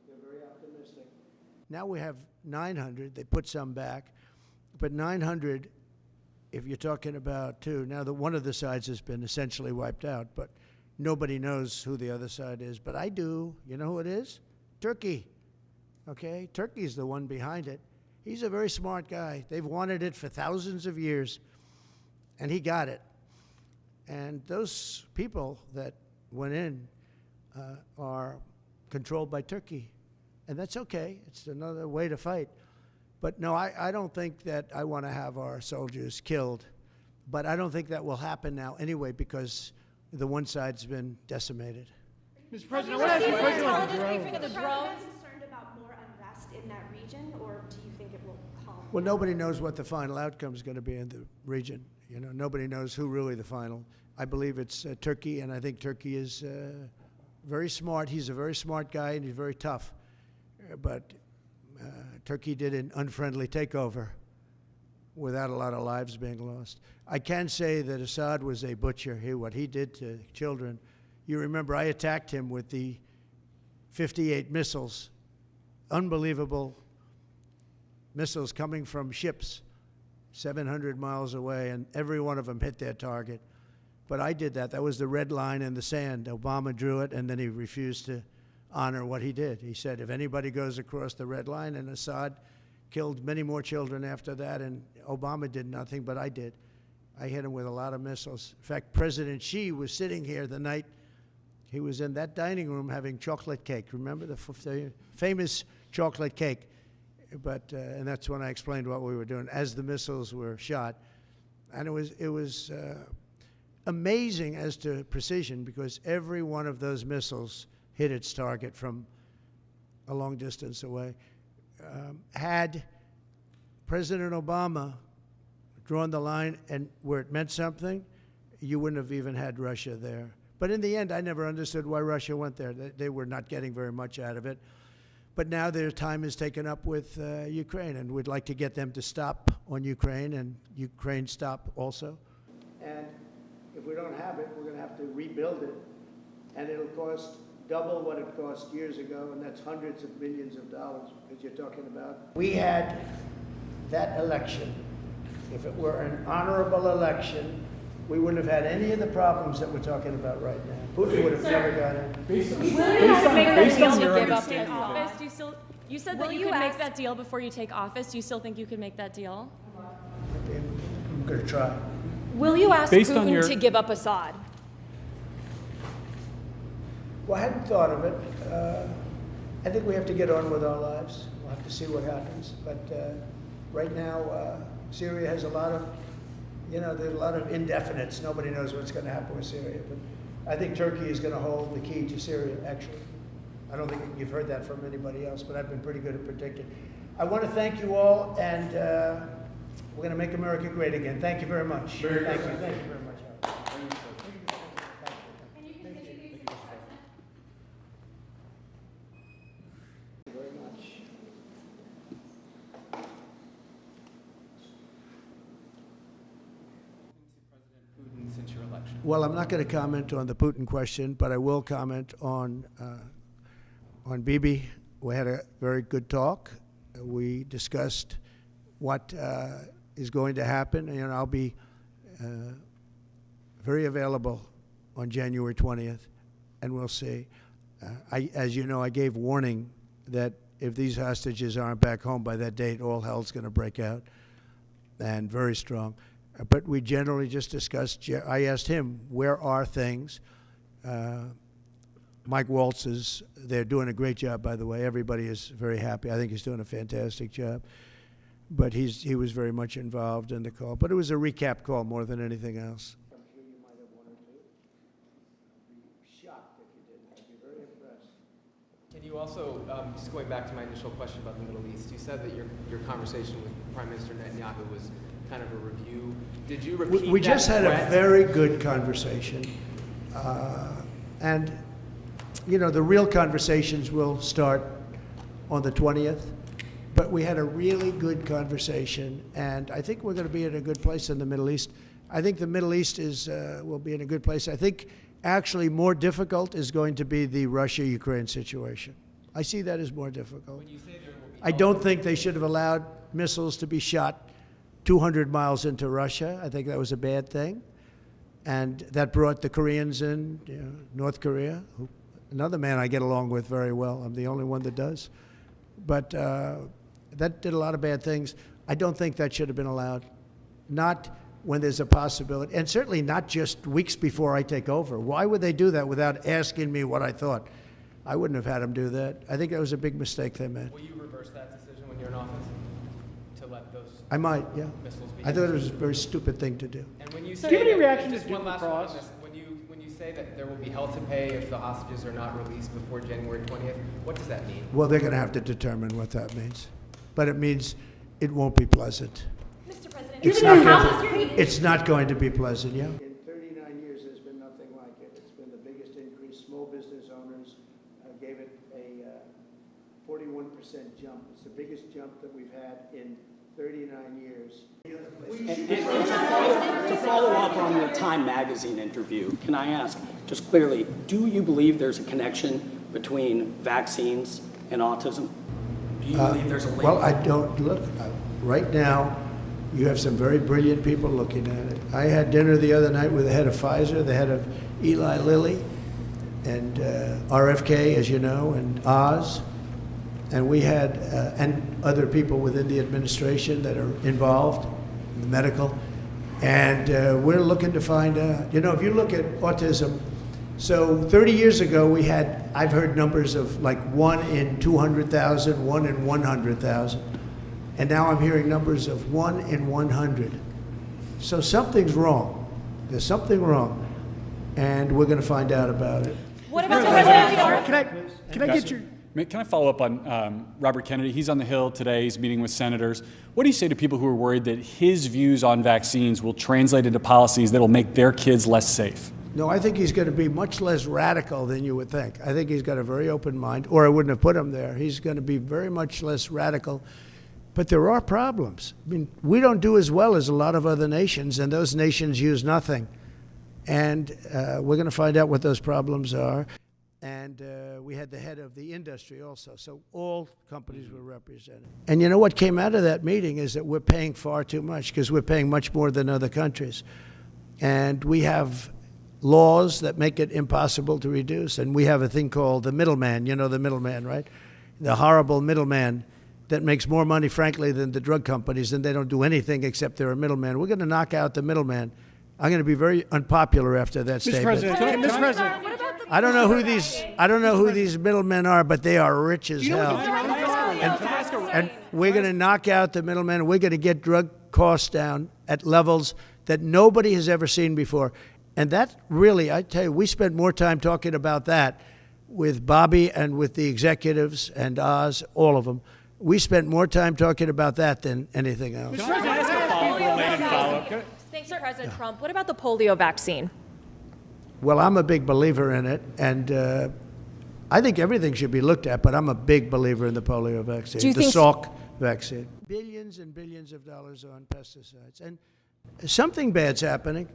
They're very optimistic. Now we have 900. They put some back, but 900. If you're talking about two, now one of the sides has been essentially wiped out, but nobody knows who the other side is. But I do. You know who it is? Turkey. Okay, Turkey's the one behind it. He's a very smart guy. They've wanted it for thousands of years, and he got it. And those people that went in are controlled by Turkey, and that's okay. It's another way to fight. But no, I don't think that I want to have our soldiers killed. But I don't think that will happen now anyway because the one side's been decimated. Mr. President, I want to ask you a question about the drones. Are you concerned about more unrest in that region, or do you think it will calm? Well, nobody knows what the final outcome is going to be in the region. You know, nobody knows who really the final. I believe it's Turkey, and I think Turkey is very smart. He's a very smart guy, and he's very tough. But Turkey did an unfriendly takeover without a lot of lives being lost. I can say that Assad was a butcher. What he did to children. You remember I attacked him with the 58 missiles, unbelievable missiles coming from ships 700 miles away, and every one of them hit their target. But I did that. That was the red line in the sand. Obama drew it, and then he refused to honor what he did. He said, if anybody goes across the red line, and Assad killed many more children after that, and Obama did nothing, but I did. I hit him with a lot of missiles. In fact, President Xi was sitting here the night he was in that dining room having chocolate cake. Remember the famous chocolate cake? But and that's when I explained what we were doing as the missiles were shot. And it was amazing as to precision because every one of those missiles hit its target from a long distance away. Had President Obama drawn the line and where it meant something, you wouldn't have even had Russia there. But in the end, I never understood why Russia went there. They were not getting very much out of it. But now their time is taken up with Ukraine, and we'd like to get them to stop on Ukraine, and Ukraine stop also. And if we don't have it, we're going to have to rebuild it, and it'll cost double what it cost years ago, and that's hundreds of millions of dollars that you're talking about. We had that election. If it were an honorable election, we wouldn't have had any of the problems that we're talking about right now. Putin would have never got it. Based on your understanding of office, you said that you could make that deal before you take office. Do you still think you could make that deal? I'm going to try. Will you ask Putin to give up Assad? Well, I hadn't thought of it. I think we have to get on with our lives. We'll have to see what happens. But right now, Syria has a lot of, there's a lot of indefinites. Nobody knows what's going to happen with Syria. But I think Turkey is going to hold the key to Syria, actually. I don't think you've heard that from anybody else, but I've been pretty good at predicting. I want to thank you all, and we're going to make America great again. Thank you very much. Thank you very much. Well, I'm not going to comment on the Putin question, but I will comment on Bibi. We had a very good talk. We discussed what is going to happen, and I'll be very available on January 20th, and we'll see. As you know, I gave warning that if these hostages aren't back home by that date, all hell's going to break out, and very strong. But we generally just discussed, I asked him, where are things? Mike Waltz they're doing a great job, by the way. Everybody is very happy. I think he's doing a fantastic job. But he was very much involved in the call. But it was a recap call more than anything else. I'm sure you might have one or two. I'd be shocked if you didn't. I'd be very impressed. Can you also, just going back to my initial question about the Middle East, you said that your conversation with Prime Minister Netanyahu was kind of a review. Did you repeat We just had a very good conversation. And, the real conversations will start on the 20th. But we had a really good conversation. And I think we're going to be in a good place in the Middle East. I think the Middle East will be in a good place. I think actually more difficult is going to be the Russia-Ukraine situation. I see that as more difficult. When you say there will be I don't think they should have allowed missiles to be shot 200 miles into Russia. I think that was a bad thing. And that brought the Koreans in, North Korea, another man I get along with very well. I'm the only one that does. But that did a lot of bad things. I don't think that should have been allowed. Not when there's a possibility, and certainly not just weeks before I take over. Why would they do that without asking me what I thought? I wouldn't have had them do that. I think that was a big mistake they made. Will you reverse that decision when you're in office? To let those I might, yeah. missiles be I thought it was a very stupid thing to do. And when you Do you have any reaction to just one Duke last one on Cross? this. When you say that there will be hell to pay if the hostages are not released before January 20th, what does that mean? Well, they're going to have to determine what that means. But it means it won't be pleasant. Mr. President, It's not going to be pleasant, yeah? In 39 years, there's been nothing like it. It's been the biggest increase. Small business owners gave it a 41% jump. It's the biggest jump that we've had in 39 years. To follow up on the Time magazine interview, can I ask, just clearly, do you believe there's a connection between vaccines and autism? Do you believe there's a link? Well, I don't look. Right now, you have some very brilliant people looking at it. I had dinner the other night with the head of Pfizer, the head of Eli Lilly, and RFK, as you know, and Oz. And we had, and other people within the administration that are involved, in the medical. And we're looking to find out, if you look at autism, so 30 years ago I've heard numbers of like 1 in 200,000, 1 in 100,000. And now I'm hearing numbers of 1 in 100. So something's wrong. There's something wrong. And we're going to find out about it. What about the president? Can I get your... Can I follow up on Robert Kennedy? He's on the Hill today. He's meeting with senators. What do you say to people who are worried that his views on vaccines will translate into policies that will make their kids less safe? No, I think he's going to be much less radical than you would think. I think he's got a very open mind, or I wouldn't have put him there. He's going to be very much less radical. But there are problems. I mean, we don't do as well as a lot of other nations, and those nations use nothing. And we're going to find out what those problems are. And we had the head of the industry also. So all companies were represented. And you know what came out of that meeting is that we're paying far too much, because we're paying much more than other countries. And we have laws that make it impossible to reduce. And we have a thing called the middleman. You know the middleman, right? The horrible middleman that makes more money, frankly, than the drug companies, and they don't do anything except they're a middleman. We're going to knock out the middleman. I'm going to be very unpopular after that statement. Mr. President, I don't know who these middlemen are, but they are rich as hell. And we're going to knock out the middlemen. We're going to get drug costs down at levels that nobody has ever seen before. And that really, I tell you, we spent more time talking about that with Bobby and with the executives and Oz, all of them. We spent more time talking about that than anything else. Can I ask a follow-up? Thanks, President Trump. What about the polio vaccine? Well, I'm a big believer in it, and I think everything should be looked at, but I'm a big believer in the polio vaccine, the Salk vaccine. Billions and billions of dollars on pesticides. And something bad's happening.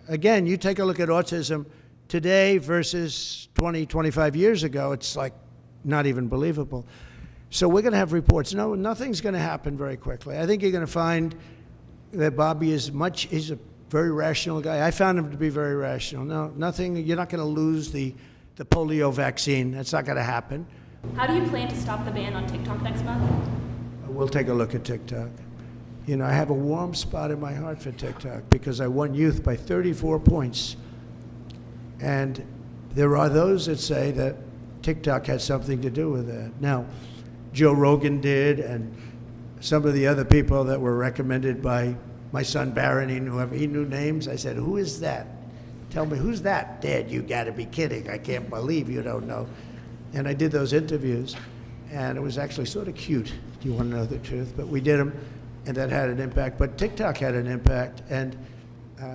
Again, you take a look at autism today versus 20, 25 years ago, it's like not even believable. So we're going to have reports. No, nothing's going to happen very quickly. I think you're going to find that Bobby he's a very rational guy. I found him to be very rational. No, nothing, you're not going to lose the polio vaccine. That's not going to happen. How do you plan to stop the ban on TikTok next month? We'll take a look at TikTok. You know, I have a warm spot in my heart for TikTok because I won youth by 34 points. And there are those that say that TikTok had something to do with that. Now, Joe Rogan did, and some of the other people that were recommended by my son Barron, he knew names. I said, who is that? Tell me, who's that? Dad, you gotta be kidding. I can't believe you don't know. And I did those interviews, and it was actually sort of cute. Do you want to know the truth? But we did them, and that had an impact. But TikTok had an impact, and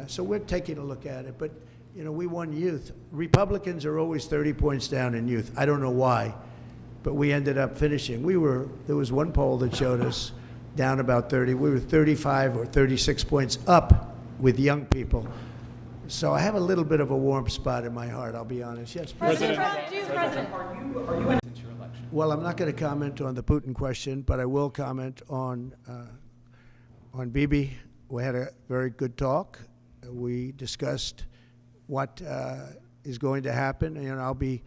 so we're taking a look at it. But, you know, we won youth. Republicans are always 30 points down in youth. I don't know why, but we ended up finishing. There was one poll that showed us down about 30. We were 35 or 36 points up with young people. So I have a little bit of a warm spot in my heart, I'll be honest. Yes, President. President. Are you Since your election. Well, I'm not going to comment on the Putin question, but I will comment on Bibi. We had a very good talk. We discussed what is going to happen, and I'll be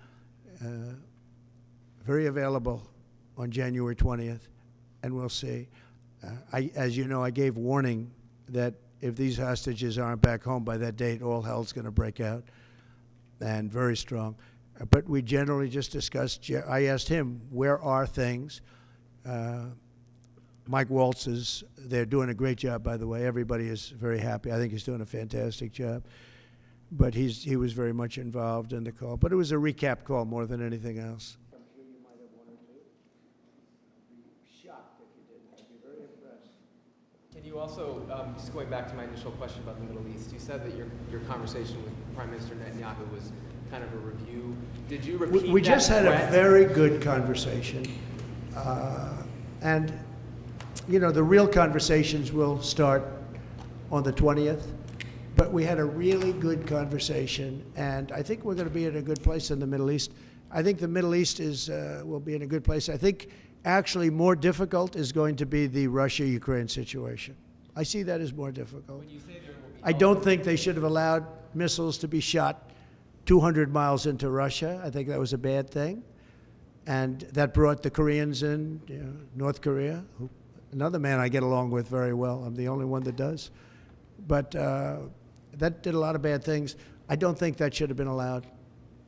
very available on January 20th, and we'll see. As you know, I gave warning that if these hostages aren't back home by that date, all hell's going to break out, and very strong. But we generally just discussed, I asked him, where are things? Mike Waltz they're doing a great job, by the way. Everybody is very happy. I think he's doing a fantastic job. But he was very much involved in the call. But it was a recap call more than anything else. I'm sure you might have one or two. I'd be shocked if you didn't. I'd be very impressed. Can you also, just going back to my initial question about the Middle East, you said that your conversation with Prime Minister Netanyahu was kind of a review. Did you repeat We just had threat? a very good conversation. And, you know, the real conversations will start on the 20th. But we had a really good conversation, and I think we're going to be in a good place in the Middle East. I think the Middle East will be in a good place. I think actually more difficult is going to be the Russia-Ukraine situation. I see that as more difficult. When you say there will be I don't think they should have allowed missiles to be shot 200 miles into Russia. I think that was a bad thing. And that brought the Koreans in, North Korea, another man I get along with very well. I'm the only one that does. But that did a lot of bad things. I don't think that should have been allowed.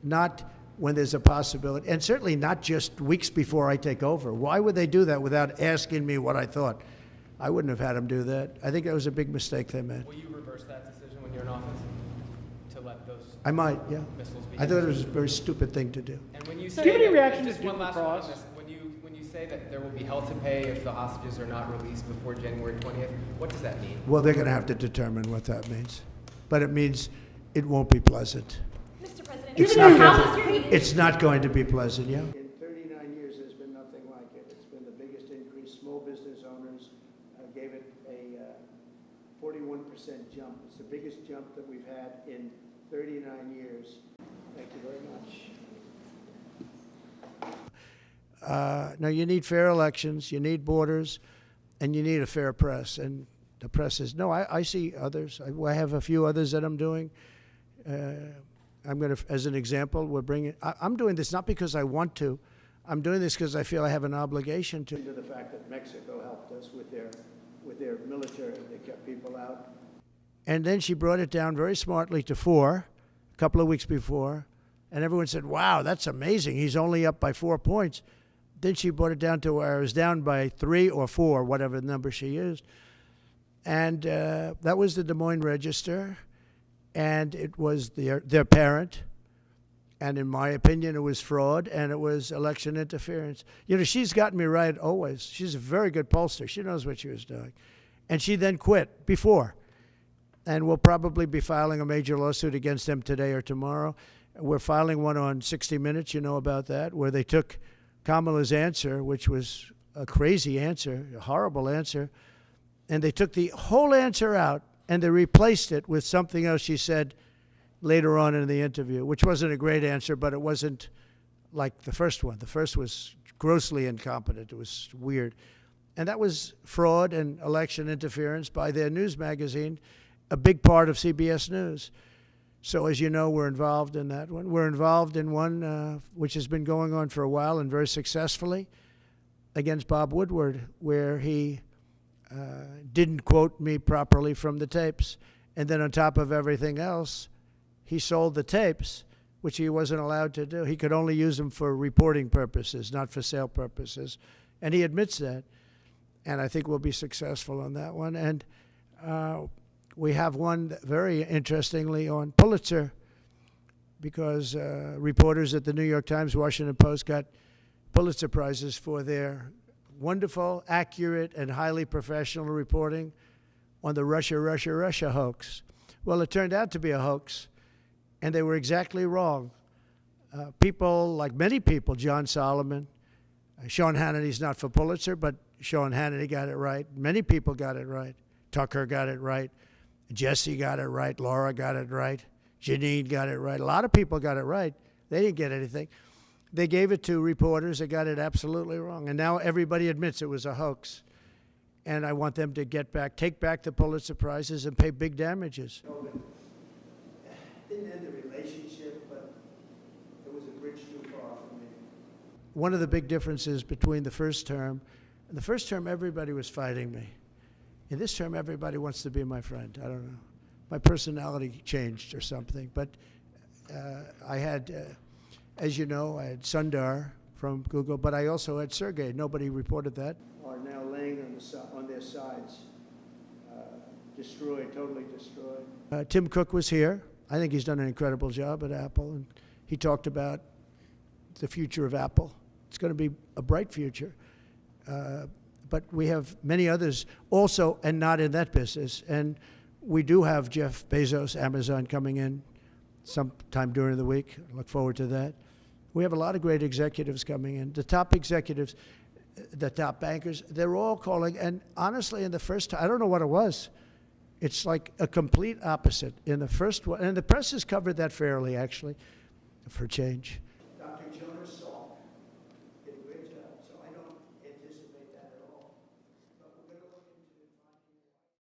Not when there's a possibility, and certainly not just weeks before I take over. Why would they do that without asking me what I thought? I wouldn't have had them do that. I think that was a big mistake they made. Will you reverse that decision when you're in office? To let those I might, yeah. missiles be I thought it was a very stupid thing to do. And when you Do say you have any that- reaction just to one Duke last one on Cross? this. When you say that there will be hell to pay if the hostages are not released before January 20th, what does that mean? Well, they're going to have to determine what that means. But it means it won't be pleasant. Mr. President, It's given not, your going house to, it's not going to be pleasant, yeah? In 39 years, there's been nothing like it. It's been the biggest increase. Small business owners gave it a 41% jump. It's the biggest jump that we've had in 39 years. Thank you very much. Now, you need fair elections, you need borders, and you need a fair press. And the press is, no, I see others. I have a few others that I'm doing. I'm going to, as an example, I'm doing this not because I want to. I'm doing this because I feel I have an obligation to. The fact that Mexico helped us with their military, they kept people out. And then she brought it down very smartly to 4, a couple of weeks before, and everyone said, wow, that's amazing. He's only up by 4 points. Then she brought it down to where I was down by 3 or 4, whatever number she used. And that was the Des Moines Register, and it was their parent. And in my opinion, it was fraud, and it was election interference. You know, she's gotten me right always. She's a very good pollster. She knows what she was doing. And she then quit before. And we'll probably be filing a major lawsuit against them today or tomorrow. We're filing one on 60 Minutes, you know about that, where they took Kamala's answer, which was a crazy answer, a horrible answer, and they took the whole answer out and they replaced it with something else she said later on in the interview, which wasn't a great answer, but it wasn't like the first one. The first was grossly incompetent. It was weird. And that was fraud and election interference by their news magazine, a big part of CBS News. So as you know, we're involved in that one. We're involved in one which has been going on for a while and very successfully against Bob Woodward, where he didn't quote me properly from the tapes. And then on top of everything else, he sold the tapes, which he wasn't allowed to do. He could only use them for reporting purposes, not for sale purposes. And he admits that. And I think we'll be successful on that one. And we have one very interestingly on Pulitzer, because reporters at the New York Times, Washington Post got Pulitzer Prizes for their wonderful, accurate, and highly professional reporting on the Russia hoax. Well, it turned out to be a hoax, and they were exactly wrong. People, like many people, John Solomon, Sean Hannity's not for Pulitzer, but Sean Hannity got it right. Many people got it right. Tucker got it right. Jesse got it right. Laura got it right. Janine got it right. A lot of people got it right. They didn't get anything. They gave it to reporters that got it absolutely wrong. And now everybody admits it was a hoax. And I want them to take back the Pulitzer Prizes and pay big damages. Didn't end the relationship, but it was a bridge too far for me. One of the big differences between the first term, in the first term everybody was fighting me. In this term everybody wants to be my friend. I don't know. My personality changed or something. But I had, as you know, I had Sundar from Google, but I also had Sergey. Nobody reported that. Are now laying on their sides, destroyed, totally destroyed. Tim Cook was here. I think he's done an incredible job at Apple, and he talked about the future of Apple. It's going to be a bright future. But we have many others also, and not in that business. And we do have Jeff Bezos, Amazon, coming in sometime during the week. I look forward to that. We have a lot of great executives coming in. The top executives, the top bankers, they're all calling. And honestly, in the first time, I don't know what it was. It's like a complete opposite in the first one. And the press has covered that fairly, actually, for change.